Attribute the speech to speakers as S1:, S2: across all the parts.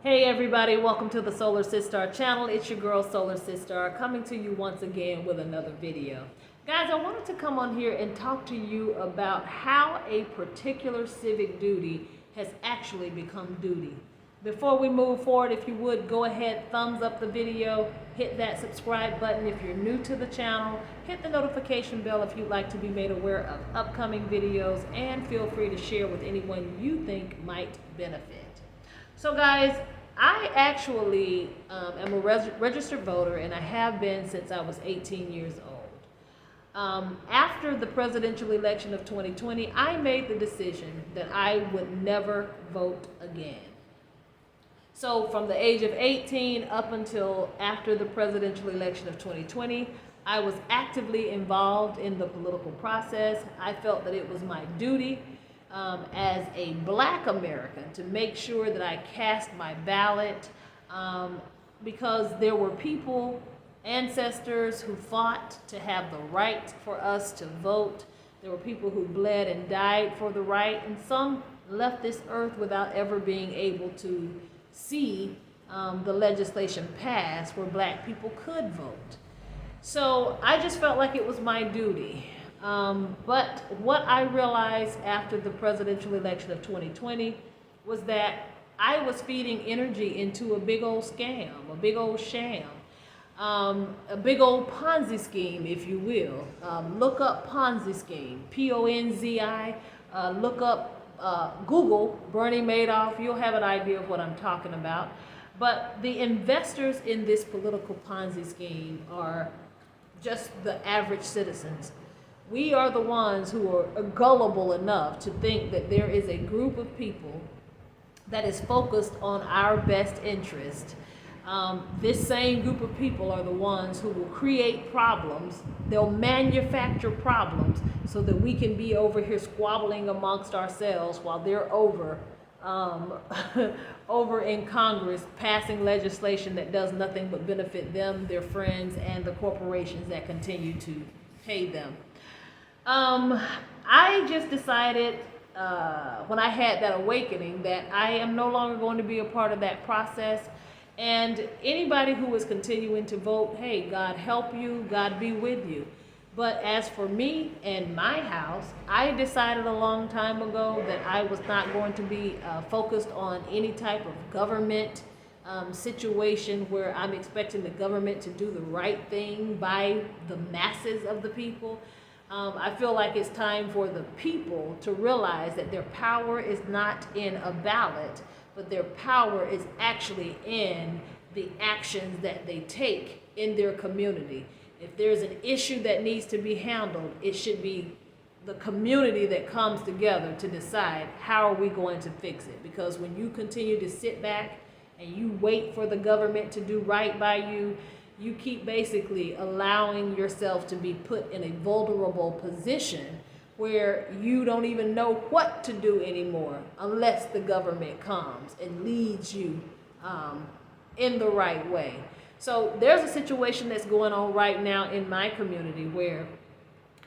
S1: Hey everybody, welcome to the Solar Sister channel. It's your girl Solar Sister coming to you once again with another video. Guys, I wanted to come on here and talk to you about how a particular civic duty has actually become duty. Before we move forward, if you would, go ahead, thumbs up the video, hit that subscribe button if you're new to the channel, hit the notification bell if you'd like to be made aware of upcoming videos, and feel free to share with anyone you think might benefit. So guys, I actually am a registered voter, and I have been since I was 18 years old. After the presidential election of 2020, I made the decision that I would never vote again. So from the age of 18 up until after the presidential election of 2020, I was actively involved in the political process. I felt that it was my duty as a Black American to make sure that I cast my ballot because there were people, ancestors who fought to have the right for us to vote. There were people who bled and died for the right, and some left this earth without ever being able to see the legislation pass where Black people could vote. So I just felt like it was my duty. But what I realized after the presidential election of 2020 was that I was feeding energy into a big old scam, a big old sham, a big old Ponzi scheme, if you will. Look up Ponzi scheme, Ponzi. Look up Google Bernie Madoff. You'll have an idea of what I'm talking about. But the investors in this political Ponzi scheme are just the average citizens. We are the ones who are gullible enough to think that there is a group of people that is focused on our best interest. This same group of people are the ones who will create problems. They'll manufacture problems so that we can be over here squabbling amongst ourselves while they're over in Congress passing legislation that does nothing but benefit them, their friends, and the corporations that continue to pay them. I just decided when I had that awakening that I am no longer going to be a part of that process. And anybody who is continuing to vote, hey, God help you, God be with you. But as for me and my house, I decided a long time ago that I was not going to be focused on any type of government situation where I'm expecting the government to do the right thing by the masses of the people. I feel like it's time for the people to realize that their power is not in a ballot, but their power is actually in the actions that they take in their community. If there's an issue that needs to be handled, it should be the community that comes together to decide how are we going to fix it. Because when you continue to sit back and you wait for the government to do right by you, you keep basically allowing yourself to be put in a vulnerable position where you don't even know what to do anymore unless the government comes and leads you in the right way. So there's a situation that's going on right now in my community where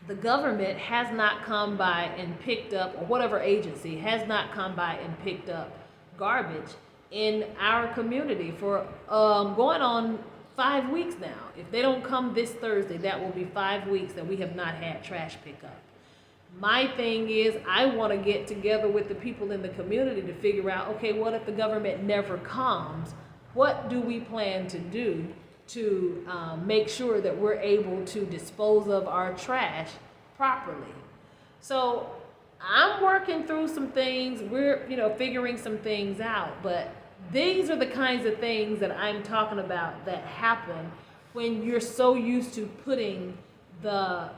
S1: the government has not come by and picked up, or whatever agency has not come by and picked up garbage in our community for going on 5 weeks now. If they don't come this Thursday, that will be 5 weeks that we have not had trash pickup. My thing is, I want to get together with the people in the community to figure out, okay, what if the government never comes? What do we plan to do to make sure that we're able to dispose of our trash properly? So I'm working through some things. We're, figuring some things out, but these are the kinds of things that I'm talking about that happen when you're so used to putting the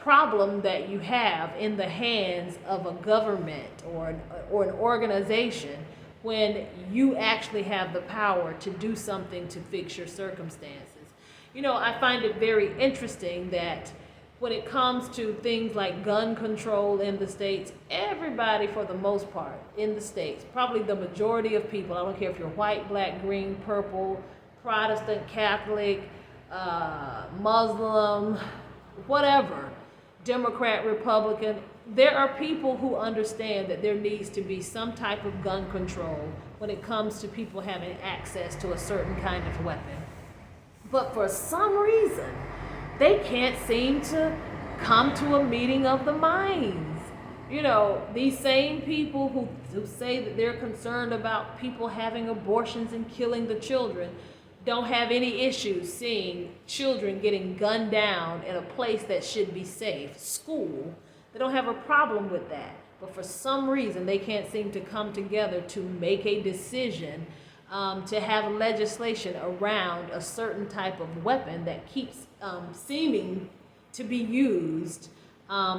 S1: problem that you have in the hands of a government or an organization, when you actually have the power to do something to fix your circumstances. I find it very interesting that when it comes to things like gun control in the states, everybody, for the most part, in the states, probably the majority of people, I don't care if you're white, black, green, purple, Protestant, Catholic, Muslim, whatever, Democrat, Republican, there are people who understand that there needs to be some type of gun control when it comes to people having access to a certain kind of weapon. But for some reason, they can't seem to come to a meeting of the minds. You know, these same people who say that they're concerned about people having abortions and killing the children don't have any issues seeing children getting gunned down in a place that should be safe, school. They don't have a problem with that. But for some reason, they can't seem to come together to make a decision to have legislation around a certain type of weapon that keeps seeming to be used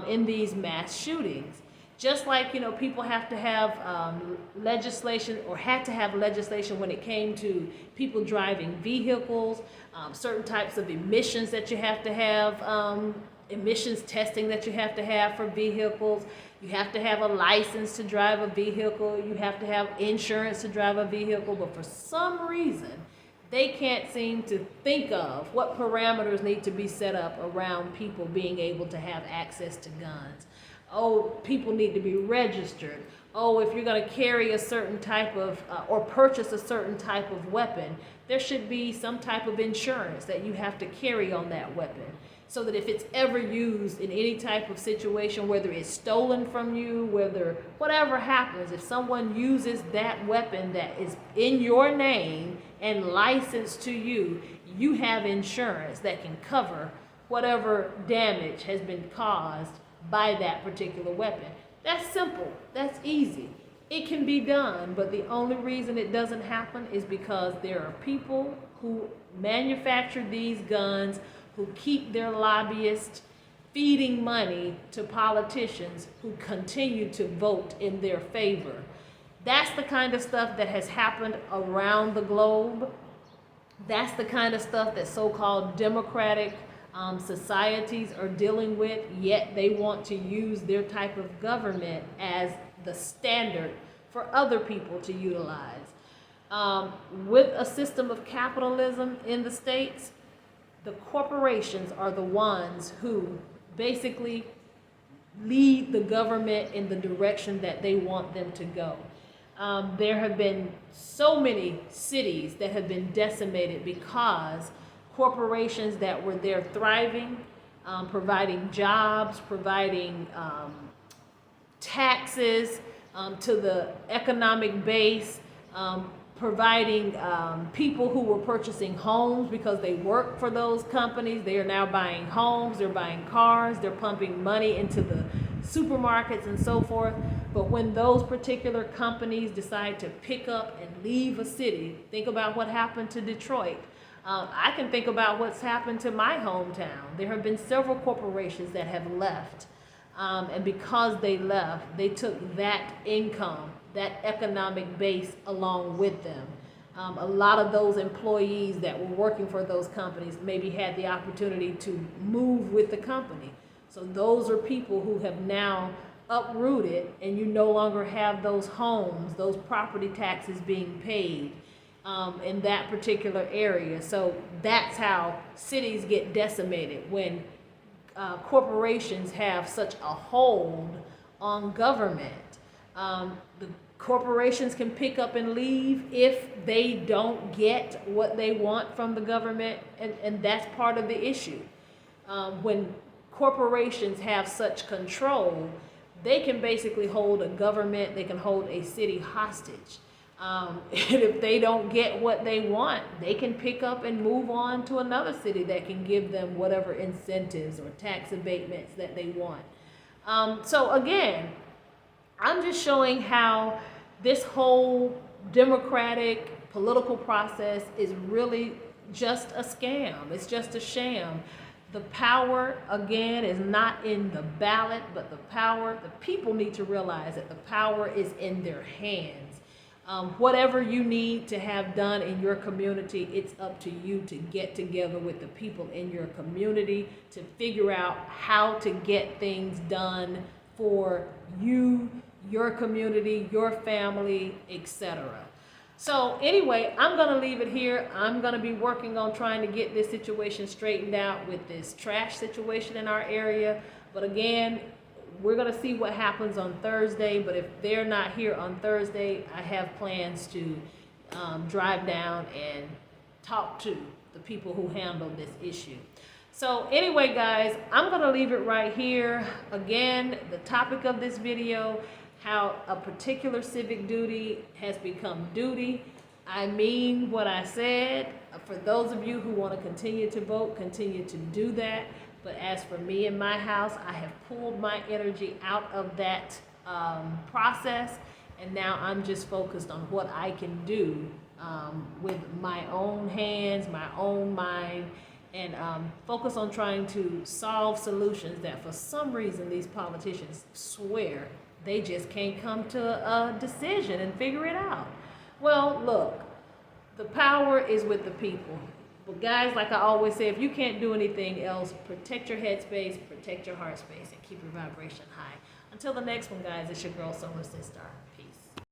S1: in these mass shootings. Just like, you know, people have to have legislation, or had to have legislation when it came to people driving vehicles, certain types of emissions that you have to have, emissions testing that you have to have for vehicles. You have to have a license to drive a vehicle. You have to have insurance to drive a vehicle. But for some reason, they can't seem to think of what parameters need to be set up around people being able to have access to guns. Oh, people need to be registered. Oh, if you're going to carry a certain type of, or purchase a certain type of weapon, there should be some type of insurance that you have to carry on that weapon. So that if it's ever used in any type of situation, whether it's stolen from you, whether whatever happens, if someone uses that weapon that is in your name and licensed to you, you have insurance that can cover whatever damage has been caused by that particular weapon. That's simple. That's easy. It can be done, but the only reason it doesn't happen is because there are people who manufacture these guns, who keep their lobbyists feeding money to politicians who continue to vote in their favor. That's the kind of stuff that has happened around the globe. That's the kind of stuff that so-called democratic societies are dealing with, yet they want to use their type of government as the standard for other people to utilize. With a system of capitalism in the States, the corporations are the ones who basically lead the government in the direction that they want them to go. There have been so many cities that have been decimated because corporations that were there thriving, providing jobs, providing taxes to the economic base, providing people who were purchasing homes because they work for those companies. They are now buying homes, they're buying cars, they're pumping money into the supermarkets and so forth. But when those particular companies decide to pick up and leave a city, think about what happened to Detroit. I can think about what's happened to my hometown. There have been several corporations that have left. And because they left, they took that income, that economic base along with them. A lot of those employees that were working for those companies maybe had the opportunity to move with the company. So those are people who have now uprooted, and you no longer have those homes, those property taxes being paid in that particular area. So that's how cities get decimated, when corporations have such a hold on government. The corporations can pick up and leave if they don't get what they want from the government, and that's part of the issue. When corporations have such control, they can basically hold a government, they can hold a city hostage. And if they don't get what they want, they can pick up and move on to another city that can give them whatever incentives or tax abatements that they want. So again, I'm just showing how this whole democratic political process is really just a scam. It's just a sham. The power, again, is not in the ballot, but the people need to realize that the power is in their hands. Whatever you need to have done in your community, it's up to you to get together with the people in your community to figure out how to get things done for you, your community, your family, etc. So anyway, I'm going to leave it here. I'm going to be working on trying to get this situation straightened out with this trash situation in our area. But again, we're going to see what happens on Thursday, but if they're not here on Thursday, I have plans to drive down and talk to the people who handle this issue. So anyway, guys, I'm going to leave it right here. Again, the topic of this video, how a particular civic duty has become duty. I mean what I said. For those of you who want to continue to vote, continue to do that. But as for me and my house, I have pulled my energy out of that process. And now I'm just focused on what I can do with my own hands, my own mind, and focus on trying to solve solutions that for some reason these politicians swear they just can't come to a decision and figure it out. Well, look, the power is with the people. But guys, like I always say, if you can't do anything else, protect your head space, protect your heart space, and keep your vibration high. Until the next one, guys, it's your girl, Solar Sister.